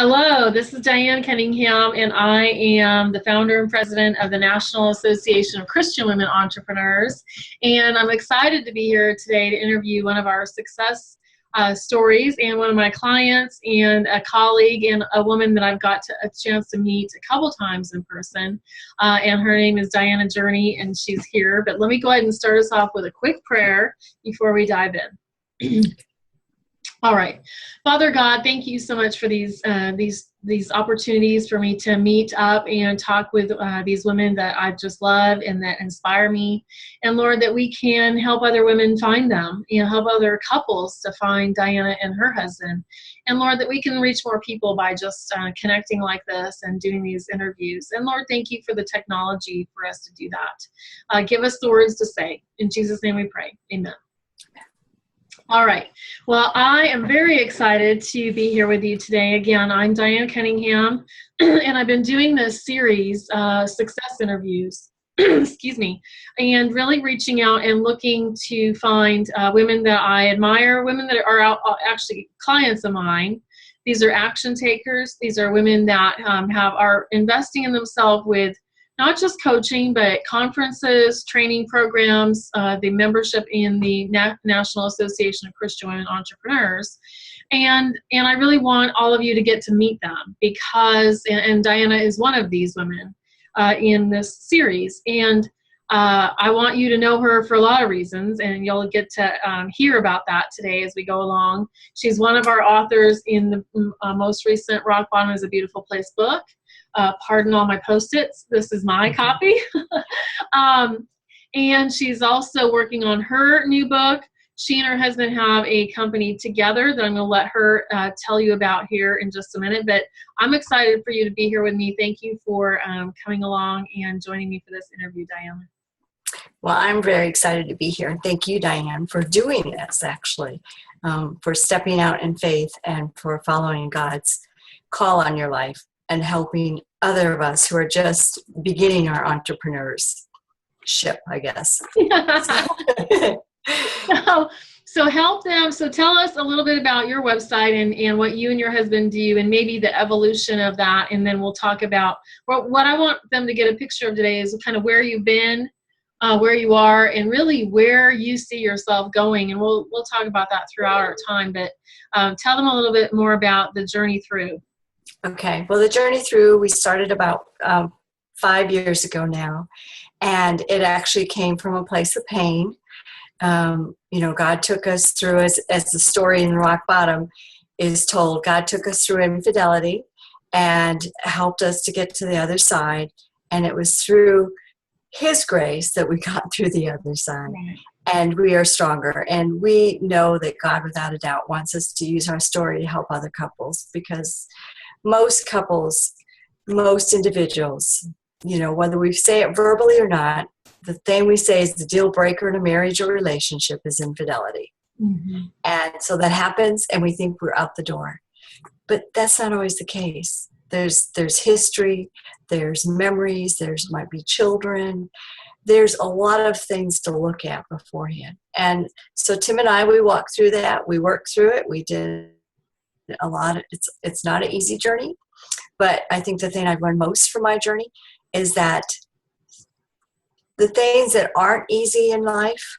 Hello, this is Diane Cunningham, and I am the founder and president of the National Association of Christian Women Entrepreneurs. And I'm excited to be here today to interview one of our success stories and one of my clients and a colleague and a woman that I've got a chance to meet a couple times in person. And her name is Diane Journy, and she's here. But let me go ahead and start us off with a quick prayer before we dive in. All right. Father God, thank you so much for these opportunities for me to meet up and talk with these women that I just love and that inspire me. And Lord, that we can help other women find them, help other couples to find Diana and her husband. And Lord, that we can reach more people by just connecting like this and doing these interviews. And Lord, thank you for the technology for us to do that. Give us the words to say. In Jesus' name we pray. Amen. All right. Well, I am very excited to be here with you today. Again, I'm Diane Cunningham, and I've been doing this series, Success Interviews, excuse me, and really reaching out and looking to find women that I admire, women that are actually clients of mine. These are action takers. These are women that are investing in themselves with not just coaching, but conferences, training programs, the membership in the National Association of Christian Women Entrepreneurs. And I really want all of you to get to meet them because, and Diana is one of these women in this series. And I want you to know her for a lot of reasons, and you'll get to hear about that today as we go along. She's one of our authors in the most recent Rock Bottom is a Beautiful Place book. Pardon all my Post-its. This is my copy. And she's also working on her new book. She and her husband have a company together that I'm going to let her tell you about here in just a minute. But I'm excited for you to be here with me. Thank you for coming along and joining me for this interview, Diane. Well, I'm very excited to be here. And thank you, Diane, for doing this, actually, for stepping out in faith and for following God's call on your life and helping other of us who are just beginning our entrepreneurship, I guess. So help them. So tell us a little bit about your website and what you and your husband do and maybe the evolution of that. And then we'll talk about what I want them to get a picture of today is kind of where you've been, where you are, and really where you see yourself going. And we'll talk about that throughout our time. But tell them a little bit more about the journey through. Okay. Well, the journey through, we started about 5 years ago now, and it actually came from a place of pain. God took us through, as the story in Rock Bottom is told, God took us through infidelity and helped us to get to the other side. And it was through His grace that we got through the other side. Right. And we are stronger. And we know that God, without a doubt, wants us to use our story to help other couples, because most couples, most individuals, whether we say it verbally or not, the thing we say is the deal breaker in a marriage or relationship is infidelity. Mm-hmm. And so that happens and we think we're out the door. But that's not always the case. There's history, there's memories, might be children. There's a lot of things to look at beforehand. And so Tim and I, we walked through that. We worked through it. We did a lot. It's not an easy journey, but I think the thing I've learned most from my journey is that the things that aren't easy in life,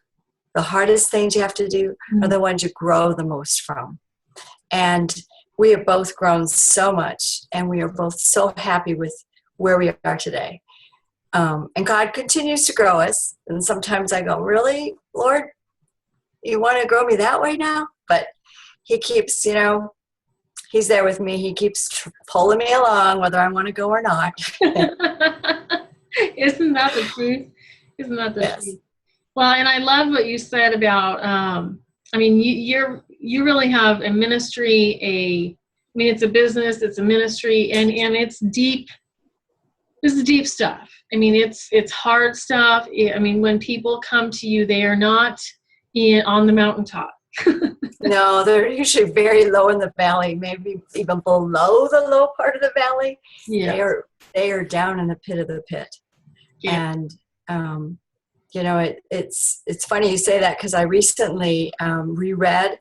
the hardest things you have to do, are the ones you grow the most from. And we have both grown so much, and we are both so happy with where we are today. And God continues to grow us. And sometimes I go, really, Lord, you want to grow me that way now? But He keeps, He's there with me. He keeps pulling me along, whether I want to go or not. Isn't that the truth? Isn't that the truth? Well, and I love what you said about, you really have a ministry, it's a business, it's a ministry, and it's deep. This is deep stuff. It's hard stuff. When people come to you, they are not on the mountaintop. No, they're usually very low in the valley, maybe even below the low part of the valley. Yeah. They are down in the pit of the pit. Yeah. And, it's funny you say that, because I recently reread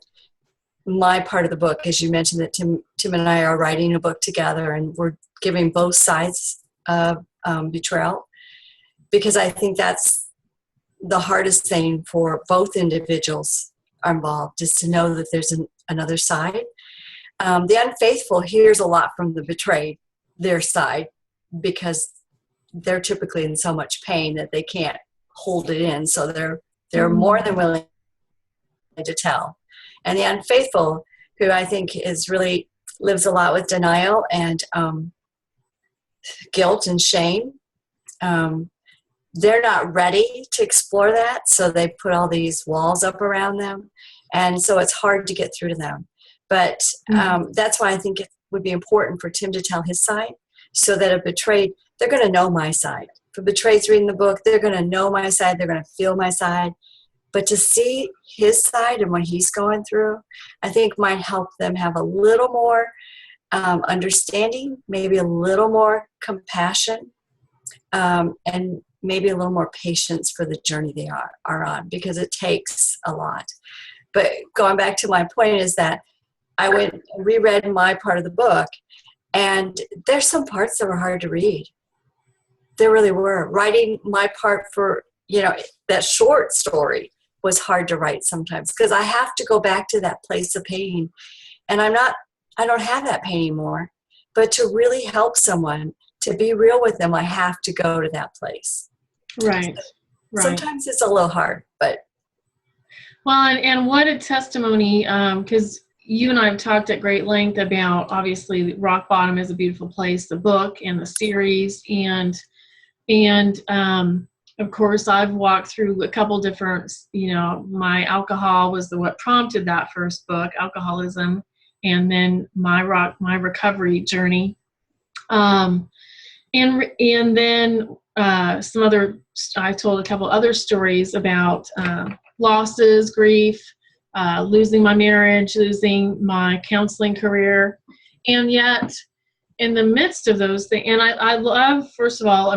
my part of the book, as you mentioned that Tim and I are writing a book together, and we're giving both sides of betrayal, because I think that's the hardest thing for both individuals involved, is to know that there's another side. The unfaithful hears a lot from the betrayed, their side, because they're typically in so much pain that they can't hold it in. So they're more than willing to tell. And the unfaithful, who I think lives a lot with denial and guilt and shame, they're not ready to explore that. So they put all these walls up around them. And so it's hard to get through to them. But that's why I think it would be important for Tim to tell his side, so that a betrayed, they're going to know my side. If a betrayed's reading the book, they're going to know my side. They're going to feel my side. But to see his side and what he's going through, I think might help them have a little more understanding, maybe a little more compassion, and maybe a little more patience for the journey they are on, because it takes a lot. But going back to my point is that I went and reread my part of the book, and there's some parts that were hard to read. There really were. Writing my part for, that short story was hard to write sometimes, because I have to go back to that place of pain, and I don't have that pain anymore. But to really help someone, to be real with them, I have to go to that place. Right. Right. Sometimes it's a little hard, but. Well, and what a testimony, because you and I have talked at great length about, obviously, Rock Bottom is a Beautiful Place, the book and the series, and of course, I've walked through a couple different, my alcohol was what prompted that first book, alcoholism, and then my recovery journey, and then I told a couple other stories about losses, grief, losing my marriage, losing my counseling career. And yet, in the midst of those things, and I love, first of all,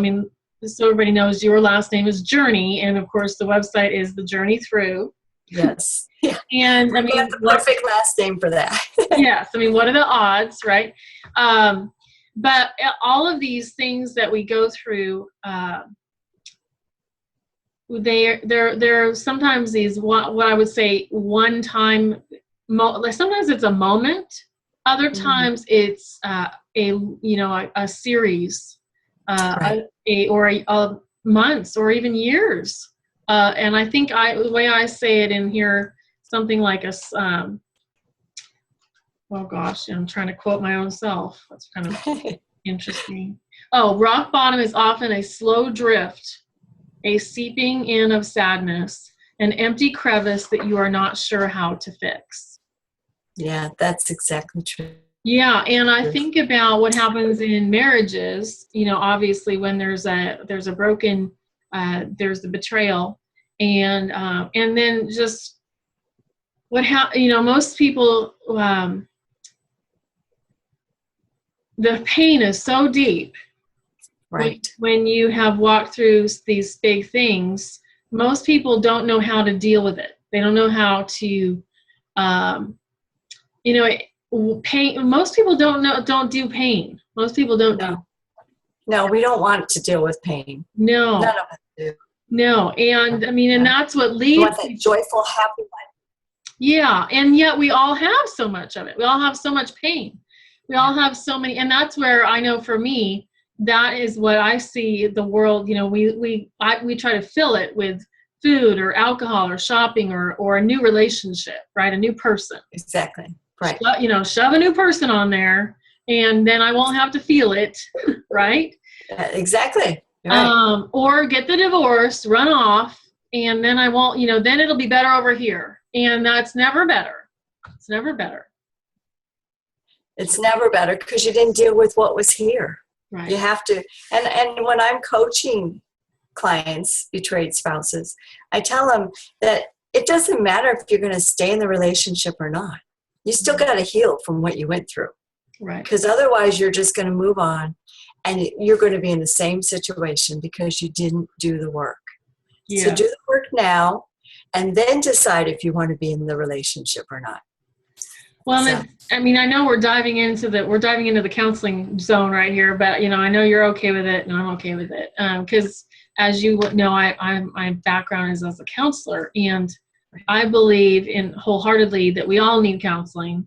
so everybody knows your last name is Journy, and of course the website is The Journey Through. Yes. Yeah. And that's the perfect last name for that. Yes. What are the odds, right? But all of these things that we go through, there sometimes these what I would say one time. Sometimes it's a moment. Other times it's a series, right. or months or even years. And I think the way I say it in here, something like oh gosh, I'm trying to quote my own self. That's kind of interesting. Oh, rock bottom is often a slow drift, a seeping in of sadness, an empty crevice that you are not sure how to fix. Yeah, that's exactly true. Yeah, and I think about what happens in marriages, obviously when there's a broken, there's the betrayal, and then just most people, the pain is so deep. Right. When you have walked through these big things, most people don't know how to deal with it. They don't know how to, pain. Most people don't do pain. Most people don't do. No, we don't want to deal with pain. No. None of us do. No, and and that's what leads. We want that joyful, happy life. Yeah, and yet we all have so much of it. We all have so much pain. We all have so many, and that's where I know for me, that is what I see the world. We try to fill it with food or alcohol or shopping or a new relationship, right? A new person. Exactly. Right. Shove a new person on there, and then I won't have to feel it, right? Exactly. Right. Or get the divorce, run off, and then I won't. Then it'll be better over here, and that's never better. It's never better. It's never better because you didn't deal with what was here. Right. You have to, and when I'm coaching clients, betrayed spouses, I tell them that it doesn't matter if you're going to stay in the relationship or not. You still got to heal from what you went through. Right. Because otherwise you're just going to move on and you're going to be in the same situation because you didn't do the work. Yeah. So do the work now and then decide if you want to be in the relationship or not. Well, So, I mean, I know we're diving into the counseling zone right here, but I know you're okay with it, and I'm okay with it, because as you know, my background is as a counselor, and I believe in wholeheartedly that we all need counseling.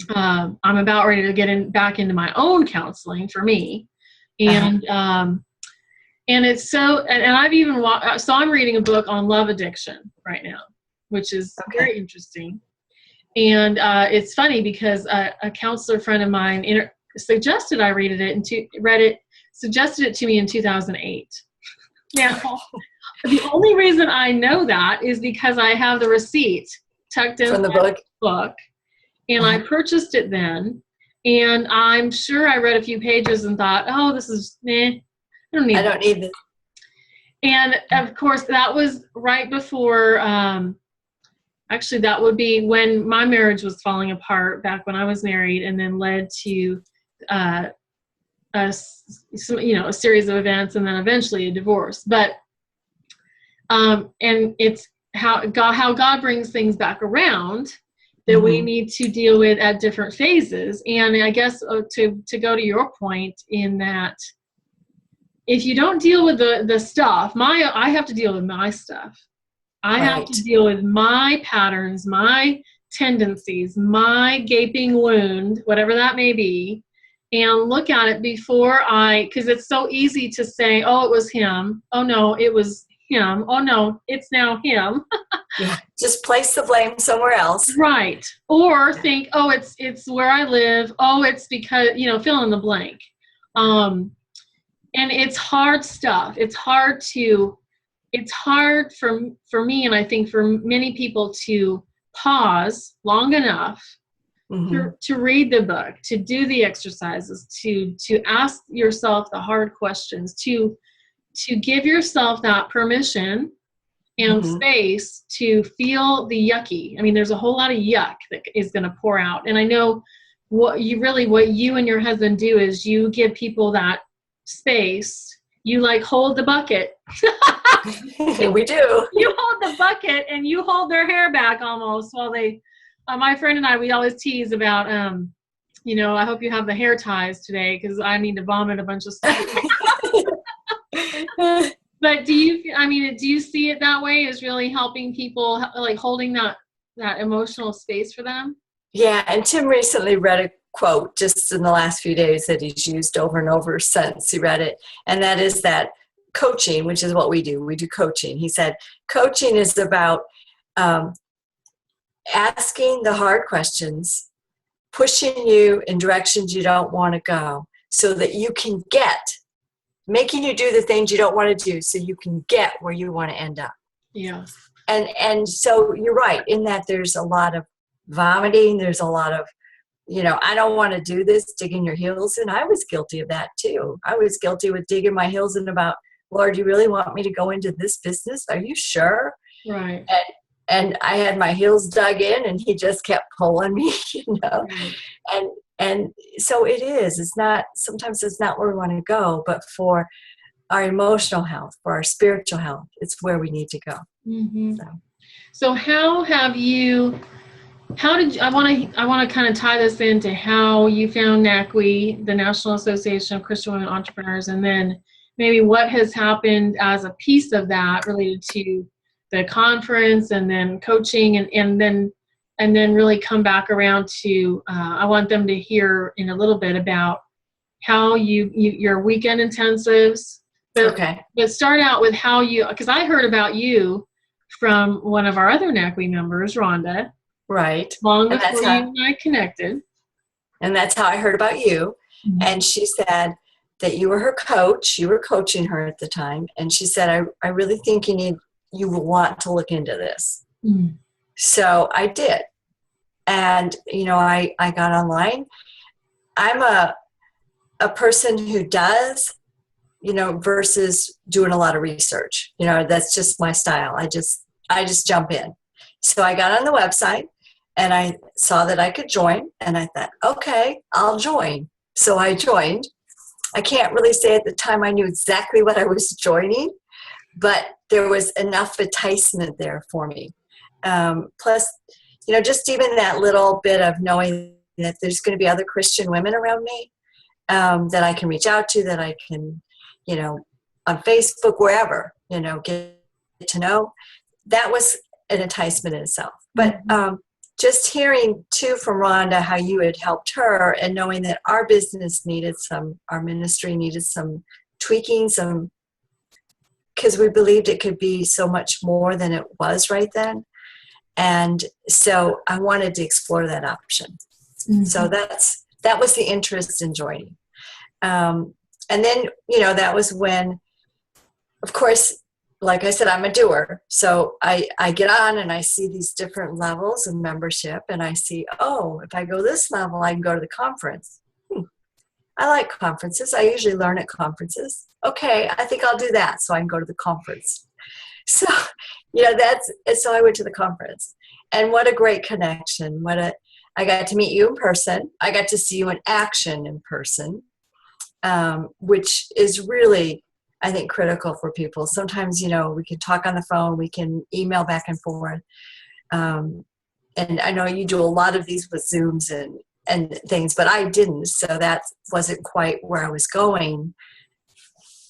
I'm about ready to get back into my own counseling for me, and it's so, and I've even so I'm reading a book on love addiction right now, which is very interesting. And it's funny because a counselor friend of mine suggested I suggested it to me in 2008. Now, the only reason I know that is because I have the receipt tucked in from the book, and I purchased it then. And I'm sure I read a few pages and thought, oh, this is, I don't need this. And of course, that was right before, actually, that would be when my marriage was falling apart back when I was married, and then led to a series of events, and then eventually a divorce. But and it's how God brings things back around that we need to deal with at different phases. And I guess to go to your point, in that if you don't deal with the stuff, I have to deal with my stuff. I have to deal with my patterns, my tendencies, my gaping wound, whatever that may be, and look at it because it's so easy to say, oh, it was him. Oh, no, it was him. Oh, no, it's now him. Yeah, just place the blame somewhere else. Right. Or think, oh, it's where I live. Oh, it's because, fill in the blank. And it's hard stuff. It's hard for me, and I think for many people, to pause long enough to read the book, to do the exercises, to ask yourself the hard questions, to give yourself that permission and space to feel the yucky. I mean, there's a whole lot of yuck that is going to pour out. And I know what you and your husband do is you give people that space. You hold the bucket. We do. You hold the bucket and you hold their hair back almost while they, my friend and I, we always tease about, I hope you have the hair ties today because I need to vomit a bunch of stuff. But do you see it that way, as really helping people, holding that emotional space for them? Yeah, and Tim recently read a quote just in the last few days that he's used over and over since he read it, and that is that coaching, which is what we do coaching. He said coaching is about asking the hard questions, pushing you in directions you don't want to go, so that you can making you do the things you don't want to do so you can get where you want to end up. Yeah. And so you're right in that there's a lot of vomiting, there's a lot of, I don't want to do this, digging your heels in. I was guilty of that too. I was guilty with digging my heels in about, Lord, you really want me to go into this business? Are you sure? Right. And I had my heels dug in, and he just kept pulling me, Right. And so sometimes it's not where we want to go, but for our emotional health, for our spiritual health, it's where we need to go. So how did you, I want to kind of tie this into how you found NACWE, the National Association of Christian Women Entrepreneurs, and then maybe what has happened as a piece of that related to the conference, and then coaching, and then really come back around to, I want them to hear in a little bit about how your weekend intensives, but start out with how because I heard about you from one of our other NACWE members, Rhonda. Right. Long before you and I connected. And that's how I heard about you. And she said that you were her coach. You were coaching her at the time. And she said, I really think you will want to look into this. So I did. And, I got online. I'm a person who does, versus doing a lot of research. That's just my style. I just jump in. So I got on the website and I saw that I could join, and I thought, okay, I'll join. So I joined. I can't really say at the time I knew exactly what I was joining, but there was enough enticement there for me. Plus, just even that little bit of knowing that there's going to be other Christian women around me, that I can reach out to, that I can, on Facebook, wherever, get to know, that was an enticement in itself. But just hearing too from Rhonda how you had helped her, and knowing that our business our ministry needed some tweaking, because we believed it could be so much more than it was right then. And so I wanted to explore that option. So that was the interest in joining. And then, that was when, of course, like I said, I'm a doer. So I get on and I see these different levels of membership, and I see, if I go this level, I can go to the conference. I like conferences. I usually learn at conferences. Okay, I think I'll do that so I can go to the conference. So, so I went to the conference, and what a great connection. I got to meet you in person. I got to see you in action in person, which is really, I think, critical for people. Sometimes, we can talk on the phone, we can email back and forth. And I know you do a lot of these with Zooms and things, but I didn't. So that wasn't quite where I was going.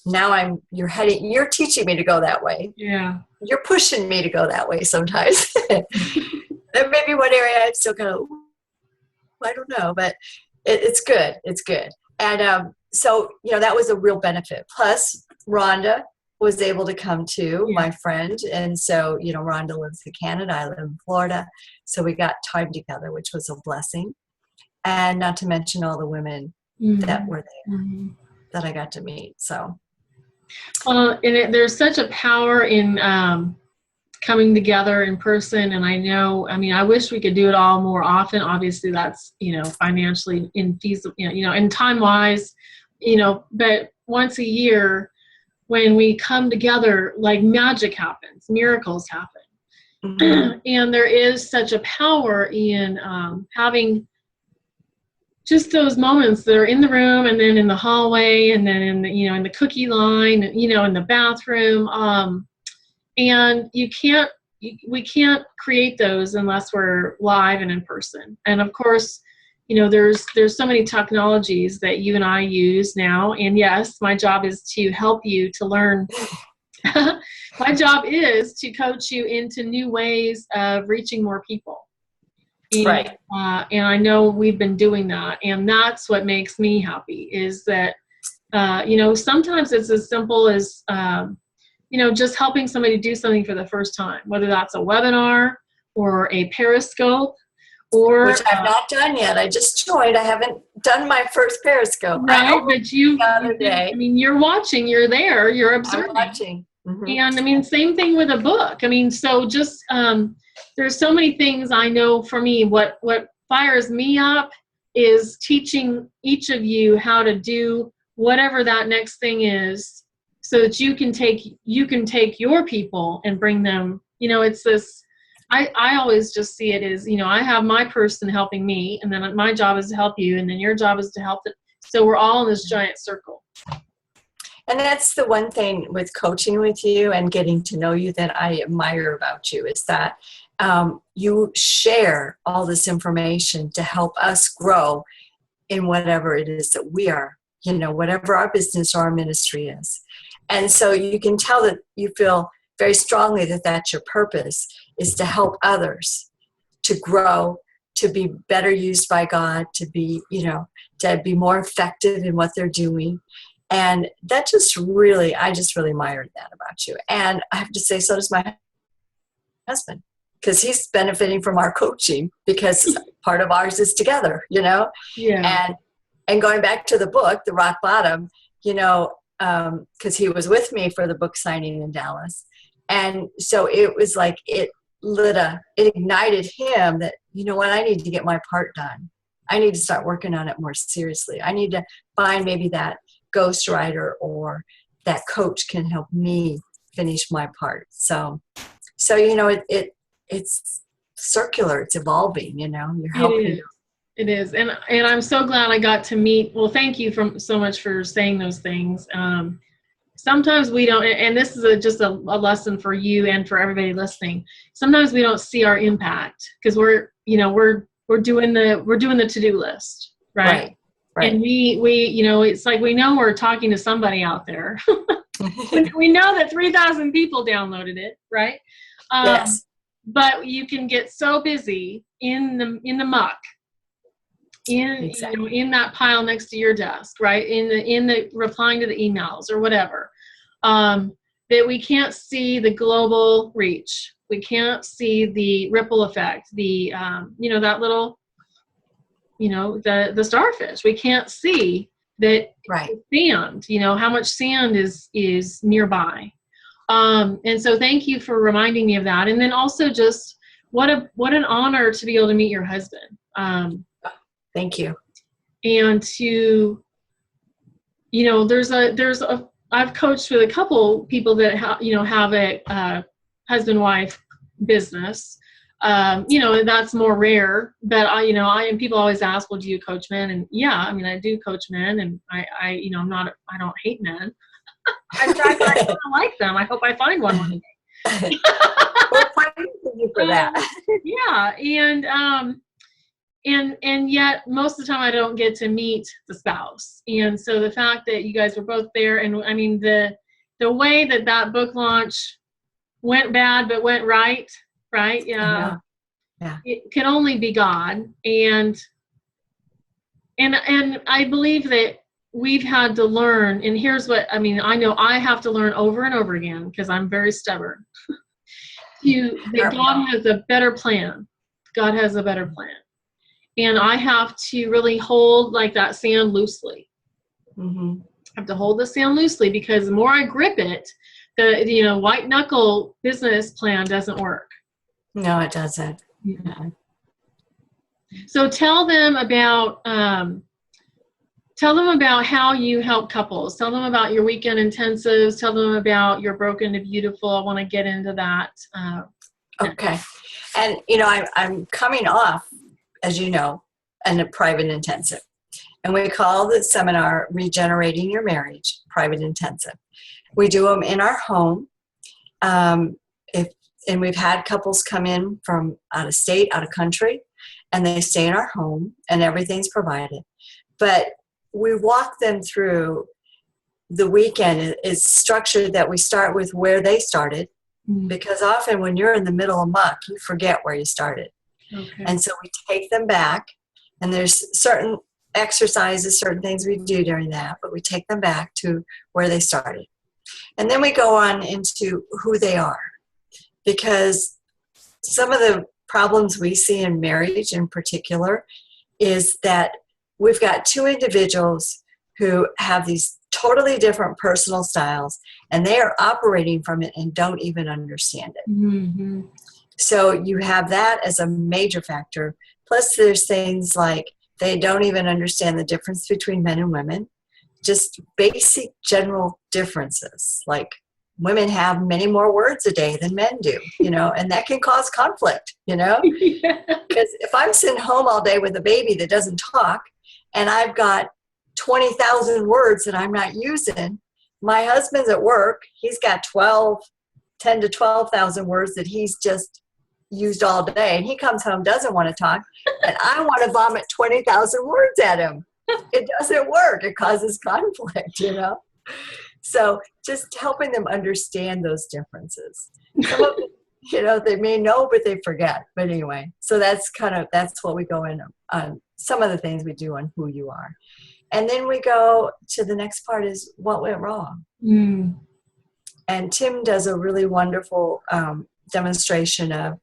Now you're teaching me to go that way. Yeah. You're pushing me to go that way sometimes. There may be one area I'm still kind of, I don't know, but it's good. It's good. And so, that was a real benefit. Plus, Rhonda was able to come too, my friend. And so, Rhonda lives in Canada. I live in Florida. So we got time together, which was a blessing. And not to mention all the women that were there that I got to meet. So. There's such a power in coming together in person. And I wish we could do it all more often. Obviously that's, financially infeasible, and time wise, but once a year when we come together, like magic happens, miracles happen. And there is such a power in having just those moments that are in the room, and then in the hallway, and then in the, in the cookie line, in the bathroom. And we can't create those unless we're live and in person. And of course, there's so many technologies that you and I use now. And yes, my job is to help you to learn. My job is to coach you into new ways of reaching more people. And, right. And I know we've been doing that. And that's what makes me happy, is that, sometimes it's as simple as, just helping somebody do something for the first time, whether that's a webinar or a Periscope, which I've not done yet. I just joined. I haven't done my first Periscope. Right, but you're watching, you're there, you're observing. I'm watching. And same thing with a book. So just there's so many things. I know for me, what fires me up is teaching each of you how to do whatever that next thing is, so that you can take your people and bring them. It's this. I always just see it as, I have my person helping me, and then my job is to help you, and then your job is to help them. So we're all in this giant circle. And that's the one thing with coaching with you and getting to know you that I admire about you, is that you share all this information to help us grow in whatever it is that we are, whatever our business or our ministry is. And so you can tell that you feel very strongly that that's your purpose, is to help others to grow, to be better used by God, to be more effective in what they're doing. And that I just really admired that about you. And I have to say, so does my husband, because he's benefiting from our coaching, because part of ours is together, Yeah. And going back to the book, The Rock Bottom, because he was with me for the book signing in Dallas. And so it was like it ignited him that, I need to get my part done. I need to start working on it more seriously. I need to find maybe that ghostwriter or that coach can help me finish my part. So it's circular, it's evolving, you're helping. It is. And I'm so glad I got to meet. Well, thank you so much for saying those things. sometimes we don't, and this is just a lesson for you and for everybody listening. Sometimes we don't see our impact because we're doing the to-do list, right? Right. And we it's like we know we're talking to somebody out there. We know that 3,000 people downloaded it, right? Yes. But you can get so busy in the muck, Exactly. in that pile next to your desk, right? In the replying to the emails or whatever, that we can't see the global reach. We can't see the ripple effect, that little, the starfish. We can't see that Right. sand, how much sand is nearby. And so thank you for reminding me of that. And then also just what an honor to be able to meet your husband. Thank you. And to, I've coached with a couple people that have a husband-wife business. That's more rare, but and people always ask, well, do you coach men? And yeah, I mean, I do coach men, and I don't hate men. In fact, I like them. I hope I find one day. We're fighting you for that. Yeah, and yet most of the time I don't get to meet the spouse. And so the fact that you guys were both there, and I mean the way that book launch went bad but went right, yeah. It can only be God. And I believe that we've had to learn, and here's what I mean, I know I have to learn over and over again because I'm very stubborn. That God has a better plan. God has a better plan. And I have to really hold like that sand loosely. Mm-hmm. I have to hold the sand loosely because the more I grip it, the white knuckle business plan doesn't work. No, it doesn't. Mm-hmm. So tell them about how you help couples. Tell them about your weekend intensives. Tell them about your Broken to Beautiful. I want to get into that. Okay. And, I'm coming off, as you know, in a private intensive. And we call the seminar Regenerating Your Marriage Private Intensive. We do them in our home. And we've had couples come in from out of state, out of country, and they stay in our home and everything's provided. But we walk them through the weekend. Is structured that we start with where they started, because often when you're in the middle of muck, you forget where you started. Okay. And so we take them back, and there's certain exercises, certain things we do during that, but we take them back to where they started. And then we go on into who they are, because some of the problems we see in marriage in particular is that we've got two individuals who have these totally different personal styles, and they are operating from it and don't even understand it. Mm-hmm. So you have that as a major factor. Plus there's things like they don't even understand the difference between men and women, just basic general differences. Like women have many more words a day than men do, and that can cause conflict, Because if I'm sitting home all day with a baby that doesn't talk, and I've got 20,000 words that I'm not using, my husband's at work, he's got 10 to 12,000 words that he's just used all day, and he comes home, doesn't want to talk, and I want to vomit 20,000 words at him. It doesn't work. It causes conflict, So just helping them understand those differences. Some of them, they may know, but they forget. But anyway, so that's what we go in on. Some of the things we do on who you are. And then we go to the next part is what went wrong. Mm. And Tim does a really wonderful demonstration of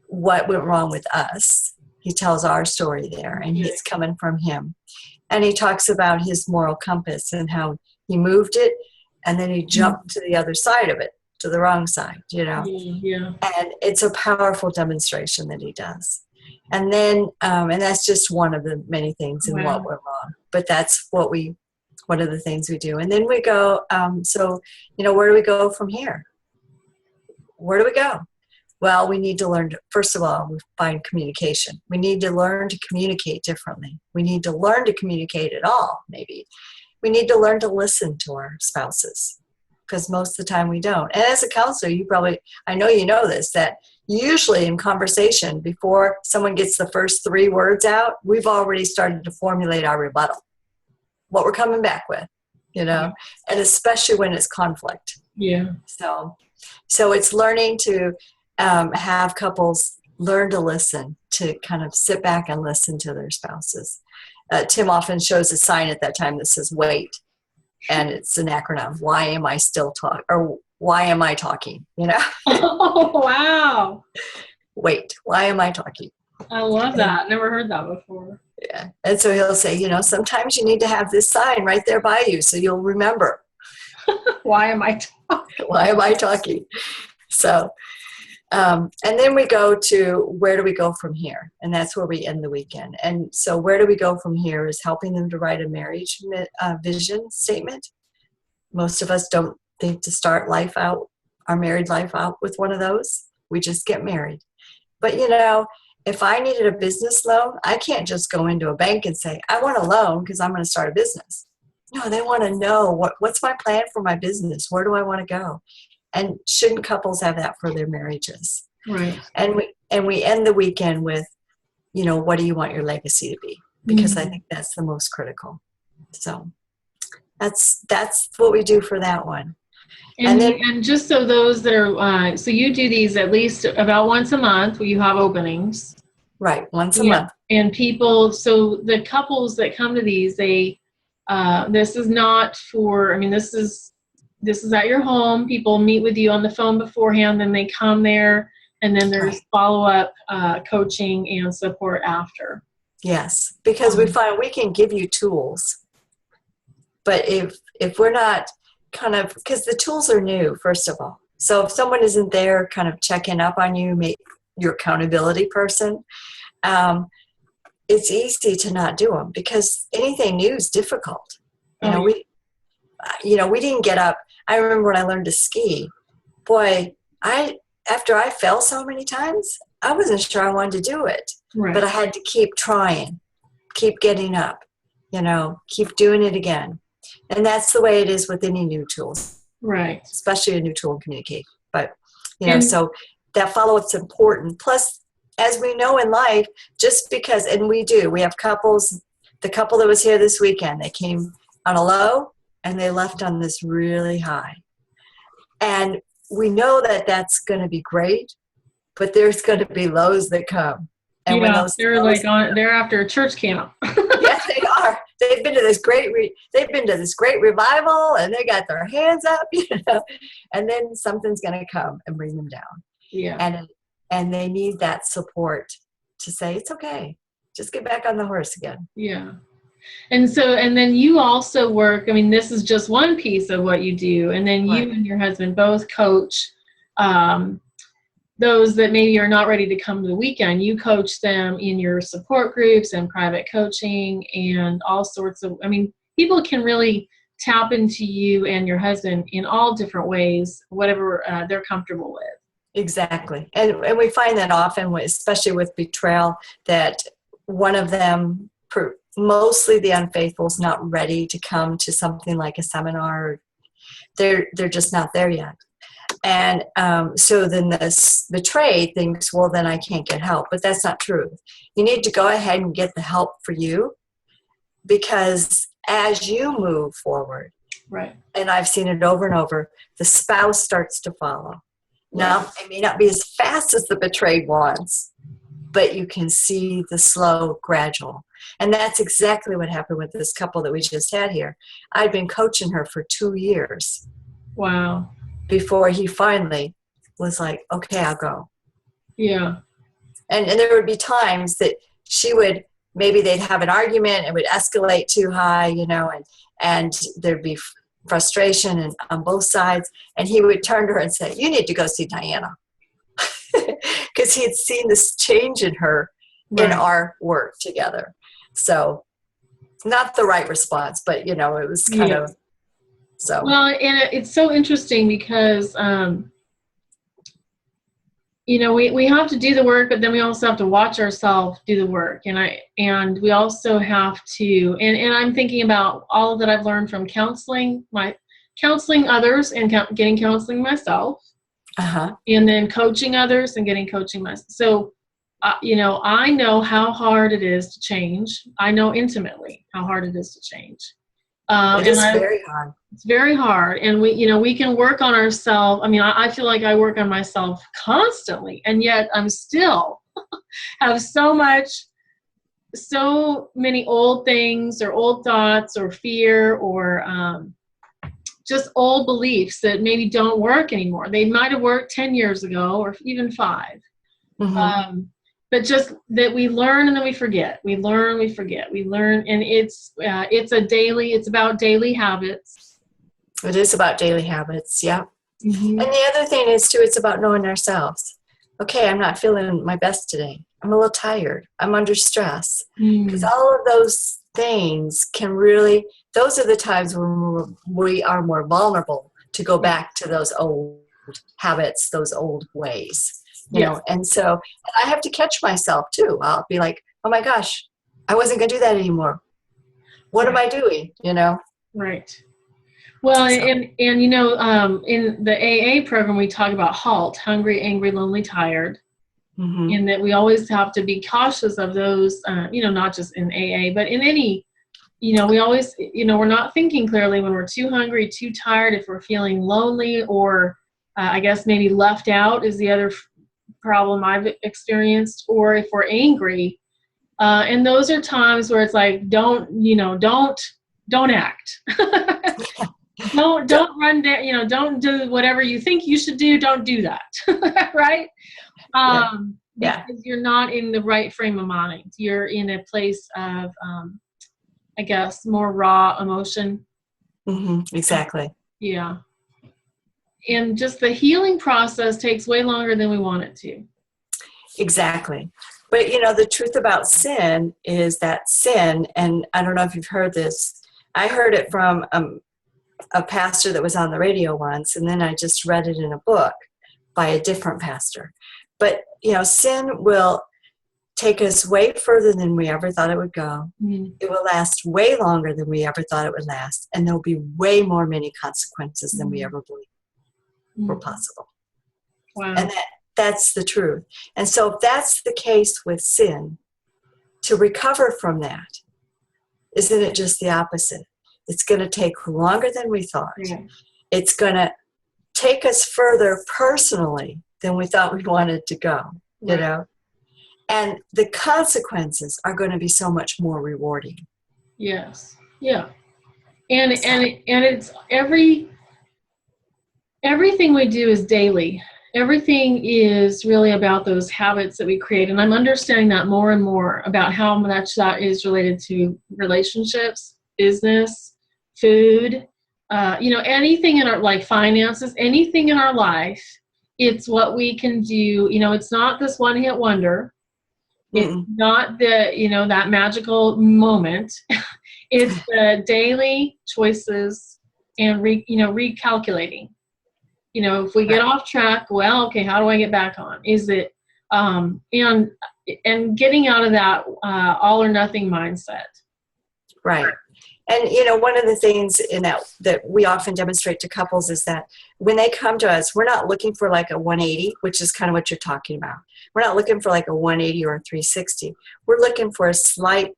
what went wrong with us. He tells our story there, and it's coming from him. And he talks about his moral compass and how he moved it, and then he jumped to the other side of it, to the wrong side, Yeah. And it's a powerful demonstration that he does. And then, and that's just one of the many things in what went wrong. But that's one of the things we do. And then we go, where do we go from here? Where do we go? Well, we need to learn first of all, we find communication. We need to learn to communicate differently. We need to learn to communicate at all, maybe. We need to learn to listen to our spouses. because most of the time we don't. And as a counselor, I know you know this, that usually in conversation, before someone gets the first 3 words out, we've already started to formulate our rebuttal, what we're coming back with, and especially when it's conflict. Yeah. So it's learning to have couples learn to listen, to kind of sit back and listen to their spouses. Tim often shows a sign at that time that says wait, and it's an acronym. Why am I still talking? Or why am I talking? Oh, wow. Wait, why am I talking? I love that. Never heard that before. Yeah. And so he'll say, sometimes you need to have this sign right there by you so you'll remember. Why am I talking? Why am I talking? So, and then we go to where do we go from here? And that's where we end the weekend. And so where do we go from here is helping them to write a marriage vision statement. Most of us don't think to start our married life out with one of those. We just get married. But, if I needed a business loan, I can't just go into a bank and say, I want a loan because I'm going to start a business. No, they want to know what's my plan for my business? Where do I want to go? And shouldn't couples have that for their marriages? Right. And we end the weekend with, what do you want your legacy to be? Because I think that's the most critical. So that's what we do for that one. And just so those that are, so you do these at least about once a month where you have openings. Right, once a month. And people, so the couples that come to these, this is not for, this is at your home. People meet with you on the phone beforehand, then they come there, and then there's follow-up coaching and support after. Yes, because we find we can give you tools, but if we're not because the tools are new, first of all. So if someone isn't there kind of checking up on you, your accountability person, it's easy to not do them because anything new is difficult. We didn't get up. I remember when I learned to ski, boy, after I fell so many times, I wasn't sure I wanted to do it, but I had to keep trying, keep getting up, keep doing it again. And that's the way it is with any new tools, right? Especially a new tool in communication. But, so that follow-up's important. Plus, as we know in life, just because, and we have couples, the couple that was here this weekend, they came on a low and they left on this really high. And we know that that's going to be great, but there's going to be lows that come. And when those they're after a church camp. Yes, they are. They've been to this great revival, and they got their hands up, and then something's going to come and bring them down. Yeah. And they need that support to say it's okay. Just get back on the horse again. Yeah. And then you also work. This is just one piece of what you do, and then you and your husband both coach those that maybe are not ready to come to the weekend. You coach them in your support groups and private coaching and all sorts of, people can really tap into you and your husband in all different ways, whatever they're comfortable with. Exactly. And we find that often, especially with betrayal, that one of them, mostly the unfaithful, is not ready to come to something like a seminar. They're just not there yet. And so then this betrayed thinks, well, then I can't get help. But that's not true. You need to go ahead and get the help for you, because as you move forward, and I've seen it over and over, the spouse starts to follow. Now, it may not be as fast as the betrayed wants, but you can see the slow, gradual. And that's exactly what happened with this couple that we just had here. I'd been coaching her for 2 years. Wow. Before he finally was like, okay, I'll go. Yeah. And there would be times that maybe they'd have an argument, it would escalate too high, and there'd be frustration and on both sides. And he would turn to her and say, you need to go see Diana. Because he had seen this change in her in our work together. So not the right response, but, it was kind of so. Well, and it's so interesting because, we have to do the work, but then we also have to watch ourselves do the work. And we also have to, and I'm thinking about all that I've learned from counseling, counseling others and getting counseling myself, and then coaching others and getting coaching myself. So, I know how hard it is to change. I know intimately how hard it is to change. It is very hard. It's very hard. And we can work on ourselves. I mean, I feel like I work on myself constantly, and yet I'm still have so many old things or old thoughts or fear or just old beliefs that maybe don't work anymore. They might have worked 10 years ago or even 5. But just that we learn and then we forget. We learn, we forget. We learn, and it's about daily habits. It is about daily habits, yeah. And the other thing is, too, it's about knowing ourselves. Okay, I'm not feeling my best today. I'm a little tired. I'm under stress. Because all of those things can really, those are the times when we are more vulnerable to go back to those old habits, those old ways. You know, and so I have to catch myself too. I'll be like, oh my gosh, I wasn't going to do that anymore. What am I doing? Right. Well, so. and in the AA program, we talk about HALT, hungry, angry, lonely, tired. And that we always have to be cautious of those, not just in AA, but in any, we always, we're not thinking clearly when we're too hungry, too tired, if we're feeling lonely, or I guess maybe left out is the other problem I've experienced, or if we're angry, and those are times where it's like, don't act. don't run down, don't do whatever you think you should do. Don't do that. Right. Because you're not in the right frame of mind. You're in a place of, I guess, more raw emotion. Exactly. Yeah. And just the healing process takes way longer than we want it to. Exactly. But, the truth about sin is that sin, and I don't know if you've heard this, I heard it from a pastor that was on the radio once, and then I just read it in a book by a different pastor. But, sin will take us way further than we ever thought it would go. It will last way longer than we ever thought it would last. And there'll be way more many consequences than we ever believed were possible. Wow. And that's the truth. And so if that's the case with sin, to recover from that, isn't it just the opposite? It's going to take longer than we thought. Yeah. It's going to take us further personally than we thought we wanted to go, And the consequences are going to be so much more rewarding. Yes. Yeah. And it's everything we do is daily. Everything is really about those habits that we create. And I'm understanding that more and more about how much that is related to relationships, business, food, anything in our, like finances, anything in our life. It's what we can do. It's not this one-hit wonder. It's not that magical moment. It's the daily choices and recalculating. If we get off track, well, okay, how do I get back on? Is it and getting out of that all or nothing mindset. Right. And one of the things in that we often demonstrate to couples is that when they come to us, we're not looking for like a 180, which is kind of what you're talking about. We're not looking for like a 180 or a 360. We're looking for a slight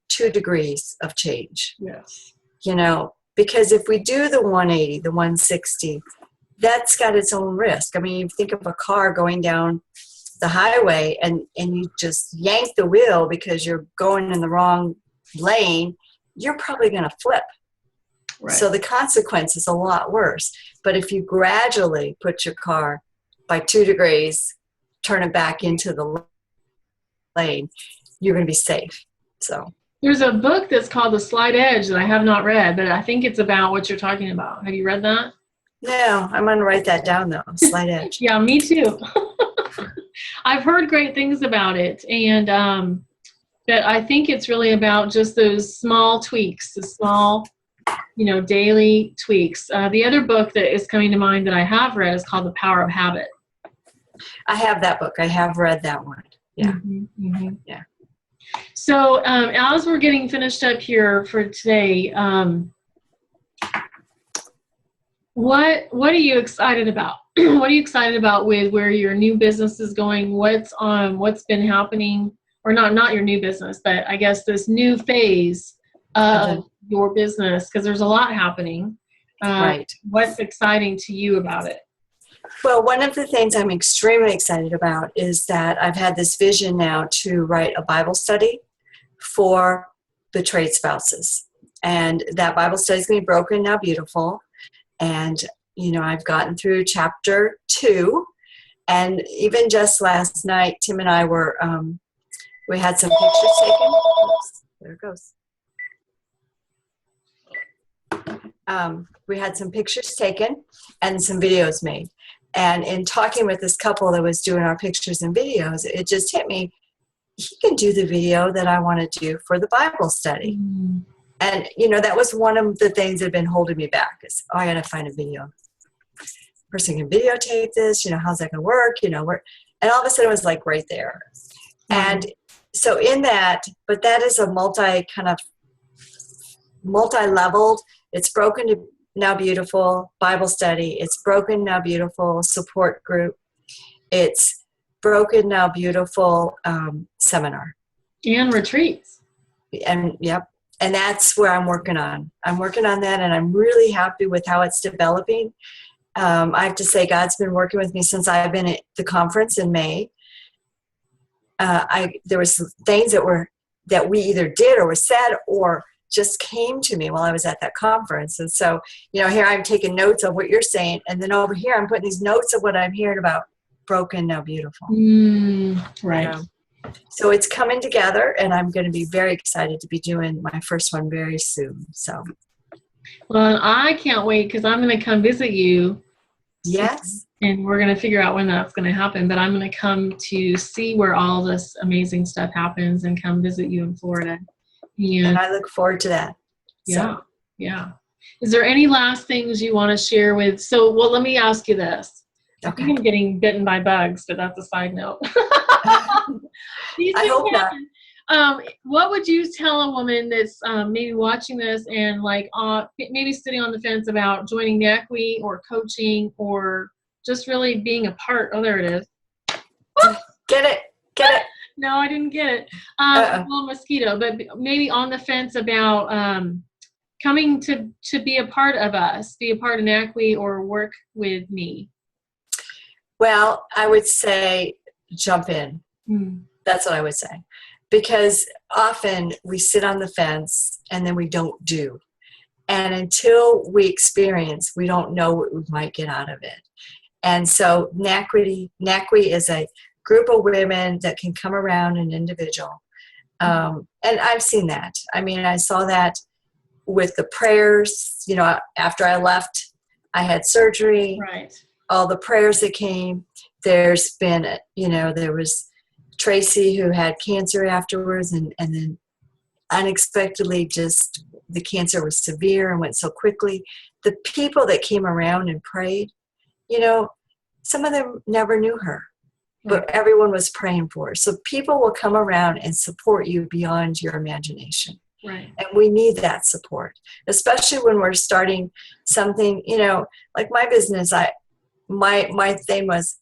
2 degrees of change. Yes. Because if we do the 180, the 160, that's got its own risk. I mean, you think of a car going down the highway and you just yank the wheel because you're going in the wrong lane, you're probably going to flip. Right. So the consequence is a lot worse. But if you gradually put your car by 2 degrees, turn it back into the lane, you're going to be safe. So there's a book that's called The Slight Edge that I have not read, but I think it's about what you're talking about. Have you read that? No, I'm going to write that down though. Slight Edge. Yeah, me too. I've heard great things about it, and that I think it's really about just those small tweaks, the small, daily tweaks. The other book that is coming to mind that I have read is called The Power of Habit. I have that book. I have read that one. Yeah. Yeah. So as we're getting finished up here for today, What are you excited about? What are you excited about with where your new business is going? What's been happening, or not your new business, but I guess this new phase of your business, because there's a lot happening. Right. What's exciting to you about it? Well, one of the things I'm extremely excited about is that I've had this vision now to write a Bible study for betrayed spouses. And that Bible study is going to be Broken Now Beautiful. And, I've gotten through chapter 2. And even just last night, Tim and I were, we had some pictures taken. Oops, there it goes. We had some pictures taken and some videos made. And in talking with this couple that was doing our pictures and videos, it just hit me, he can do the video that I want to do for the Bible study. Mm-hmm. And, that was one of the things that had been holding me back is, I got to find a video. Person can videotape this, how's that going to work? And all of a sudden it was like right there. Mm-hmm. And so in that, but that is a multi-leveled, it's Broken Now Beautiful Bible study. It's Broken Now Beautiful support group. It's Broken Now Beautiful seminar. And retreats. And yep. And that's where I'm working on. I'm working on that, and I'm really happy with how it's developing. I have to say, God's been working with me since I've been at the conference in May. There was things that we either did or was said or just came to me while I was at that conference. And so, here I'm taking notes of what you're saying, and then over here I'm putting these notes of what I'm hearing about Broken Now Beautiful. Right. So it's coming together, and I'm going to be very excited to be doing my first one very soon. So, well, I can't wait because I'm going to come visit you. Yes. And we're going to figure out when that's going to happen. But I'm going to come to see where all this amazing stuff happens and come visit you in Florida. And I look forward to that. Yeah. So. Yeah. Is there any last things you want to share with? Well, let me ask you this. Okay. I think I'm getting bitten by bugs, but that's a side note. I hope happen. Not. What would you tell a woman that's maybe watching this and maybe sitting on the fence about joining NACWE or coaching or just really being a part? Oh, there it is. Get it. No, I didn't get it. Little mosquito, but maybe on the fence about coming to be a part of us, be a part of NACWE or work with me. Well, I would say jump in. That's what I would say. Because often we sit on the fence and then we don't do. And until we experience, we don't know what we might get out of it. And so NACWE is a group of women that can come around an individual. And I've seen that. I mean, I saw that with the prayers. After I left, I had surgery. Right. All the prayers that came. There's been, there was Tracy who had cancer afterwards, and then unexpectedly just the cancer was severe and went so quickly. The people that came around and prayed, some of them never knew her, but everyone was praying for her. So people will come around and support you beyond your imagination. Right. And we need that support, especially when we're starting something, like my business. My thing was,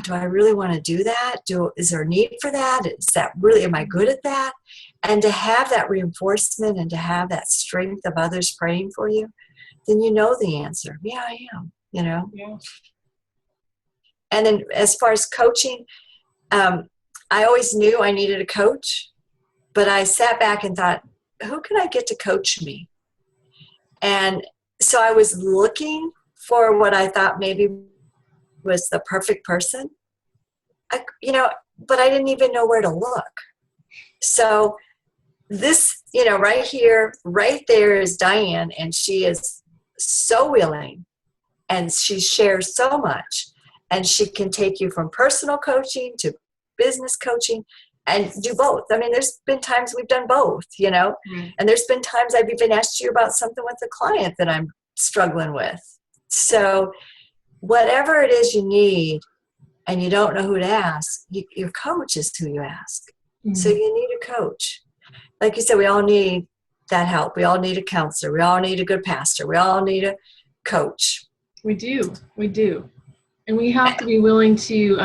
do I really want to do that? Is there a need for that? Is that really, am I good at that? And to have that reinforcement and to have that strength of others praying for you, then the answer. Yeah, I am, Yeah. And then as far as coaching, I always knew I needed a coach, but I sat back and thought, who can I get to coach me? And so I was looking for what I thought maybe was the perfect person, but I didn't even know where to look. So this, right here, right there is Diane, and she is so willing, and she shares so much, and she can take you from personal coaching to business coaching and do both. I mean, there's been times we've done both, and there's been times I've even asked you about something with a client that I'm struggling with. So whatever it is you need and you don't know who to ask, your coach is who you ask. Mm-hmm. So you need a coach. Like you said, we all need that help. We all need a counselor. We all need a good pastor. We all need coach. We do. And we have to be willing to,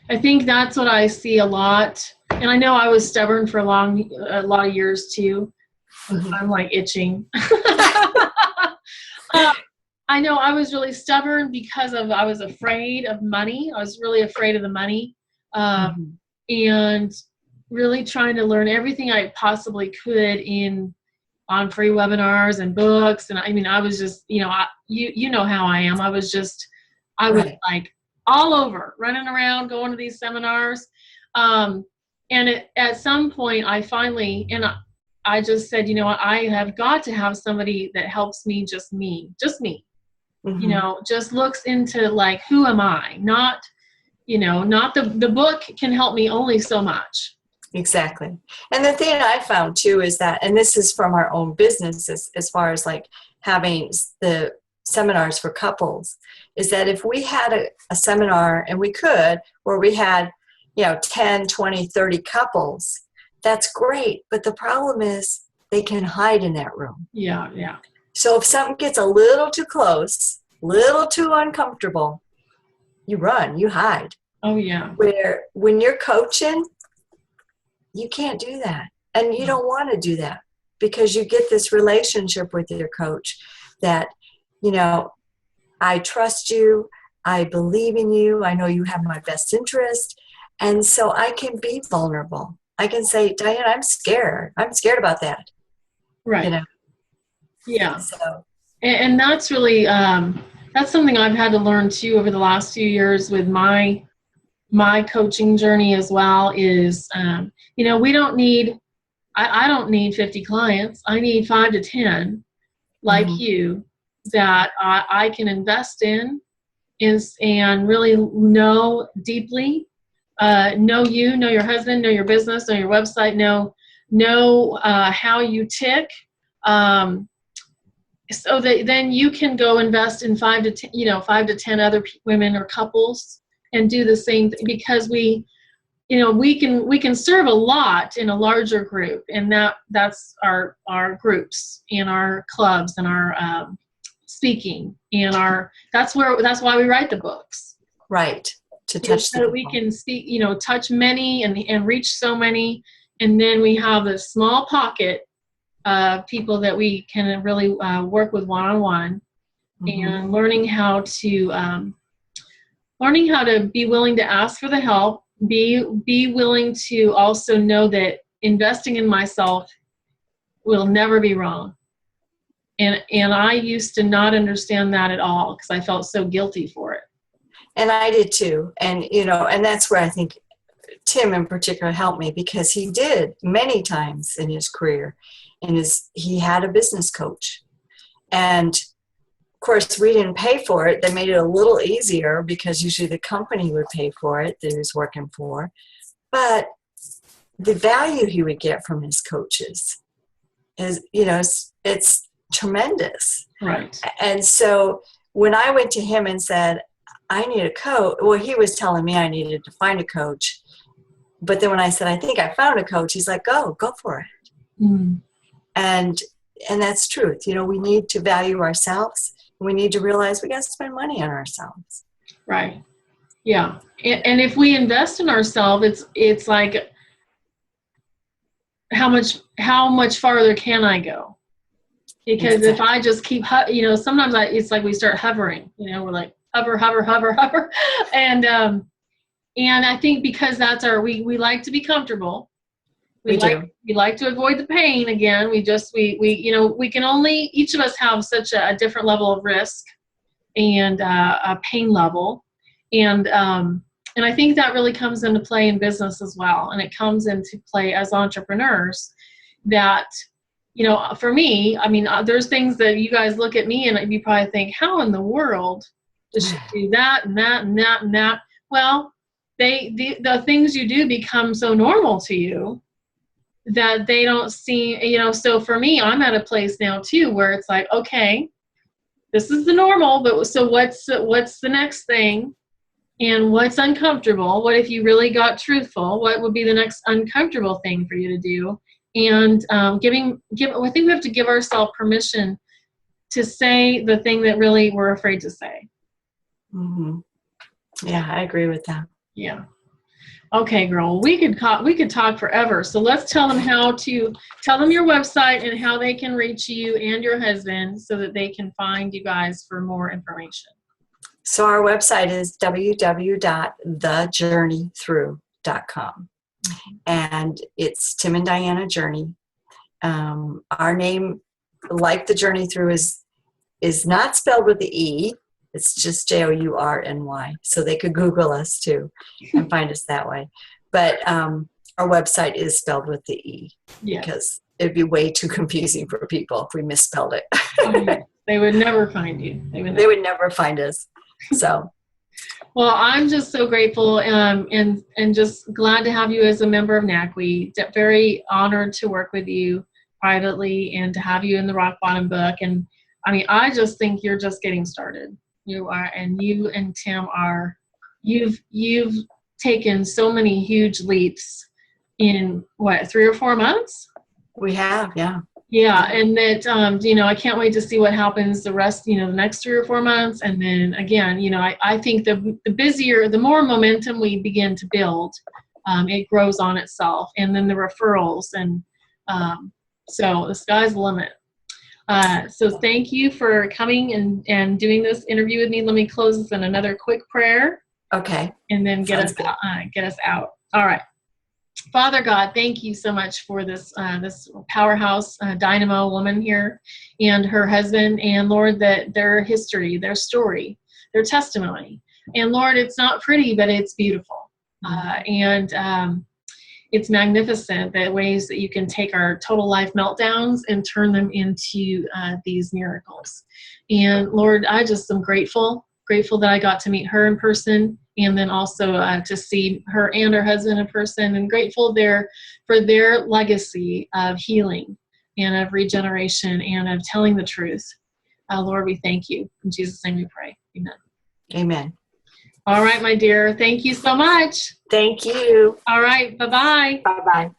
I think that's what I see a lot. And I know I was stubborn for a lot of years too. Mhm. I'm like itching. I know I was really stubborn because I was afraid of money. I was really afraid of the money. Mhm. And really trying to learn everything I possibly could on free webinars and books. And I mean, I was just, you know how I am. I was Right. like all over, running around, going to these seminars. At some point, I just said, you know what, I have got to have somebody that helps me, just me, Mhm. just looks into like, who am I? Not, not the book can help me only so much. Exactly. And the thing I found too is that, and this is from our own business as far as like having the seminars for couples, is that if we had a seminar, and we could, where we had, 10, 20, 30 couples, that's great. But the problem is they can hide in that room. Yeah. So if something gets a little too close, little too uncomfortable, you run, you hide. Oh, yeah. Where when you're coaching, you can't do that. And you don't want to do that, because you get this relationship with your coach that, I trust you. I believe in you. I know you have my best interest. And so I can be vulnerable. I can say, Diane, I'm scared. I'm scared about that. Right. Yeah. So, And that's really, that's something I've had to learn too over the last few years with my coaching journey as well is, we don't need, I don't need 50 clients. I need 5 to 10 like mhm. you that I can invest in and really know deeply, know you, know your husband, know your business, know your website, know how you tick. So that then you can go invest in 5 to 10 other women or couples and do the same thing, because we can serve a lot in a larger group, and that's our groups and our clubs and our speaking and that's why we write the books, Right. To is touch so the that we people. can speak, touch many and reach so many, and then we have a small pocket people that we can really work with one-on-one, Mhm. and learning how to be willing to ask for the help, be willing to also know that investing in myself will never be wrong. And I used to not understand that at all, because I felt so guilty for it. And I did too. And, and that's where I think Tim in particular helped me, because he did many times in his career. He had a business coach. And of course, we didn't pay for it. They made it a little easier, because usually the company would pay for it that he was working for. But the value he would get from his coaches is, it's tremendous. Right. And so when I went to him and said, I need a coach, well, he was telling me I needed to find a coach. But then when I said, I think I found a coach, he's like, go for it. Mm. And that's truth. We need to value ourselves. We need to realize we got to spend money on ourselves. Right. Yeah. And if we invest in ourselves, it's like, how much farther can I go? Because Exactly. if I just keep, sometimes it's like we start hovering, we're like hover. And I think because that's we like to be comfortable. We like to avoid the pain again. We can only, each of us have such a different level of risk and a pain level. And I think that really comes into play in business as well. And it comes into play as entrepreneurs that, for me, I mean, there's things that you guys look at me and you probably think, how in the world does she do that and that and that and that? Well, the things you do become so normal to you that they don't see, so for me, I'm at a place now too, where it's like, okay, this is the normal, but so what's the next thing? And what's uncomfortable? What if you really got truthful? What would be the next uncomfortable thing for you to do? And I think we have to give ourselves permission to say the thing that really we're afraid to say. Mm-hmm. Yeah, I agree with that. Yeah. Okay, girl. We could talk forever. So let's tell them tell them your website and how they can reach you and your husband so that they can find you guys for more information. So our website is www.thejourneythrough.com, and it's Tim and Diana Journey. Our name, like the Journey Through, is not spelled with the E. It's just Journy. So they could Google us too and find us that way. But our website is spelled with the E, yes, because it'd be way too confusing for people if we misspelled it. They would never find you. They would never find us. So. Well, I'm just so grateful and just glad to have you as a member of NACWE. Very honored to work with you privately and to have you in the Rock Bottom book. And I mean, I just think you're just getting started. You are, and you and Tim are. You've taken so many huge leaps in what, 3 or 4 months? We have, yeah. Yeah, and that, I can't wait to see what happens the rest, the next 3 or 4 months. And then again, I think the more momentum we begin to build, it grows on itself. And then the referrals. And so the sky's the limit. So thank you for coming and doing this interview with me. Let me close this in another quick prayer. Okay. And then get us out. All right. Father God, thank you so much for this powerhouse dynamo woman here and her husband, and Lord, that their history, their story, their testimony. And Lord, it's not pretty, but it's beautiful. And it's magnificent, the ways that you can take our total life meltdowns and turn them into these miracles. And Lord, I just am grateful that I got to meet her in person, and then also to see her and her husband in person, and grateful for their legacy of healing and of regeneration and of telling the truth. Lord, we thank you. In Jesus' name we pray. Amen. Amen. All right, my dear. Thank you so much. Thank you. All right. Bye-bye. Bye-bye.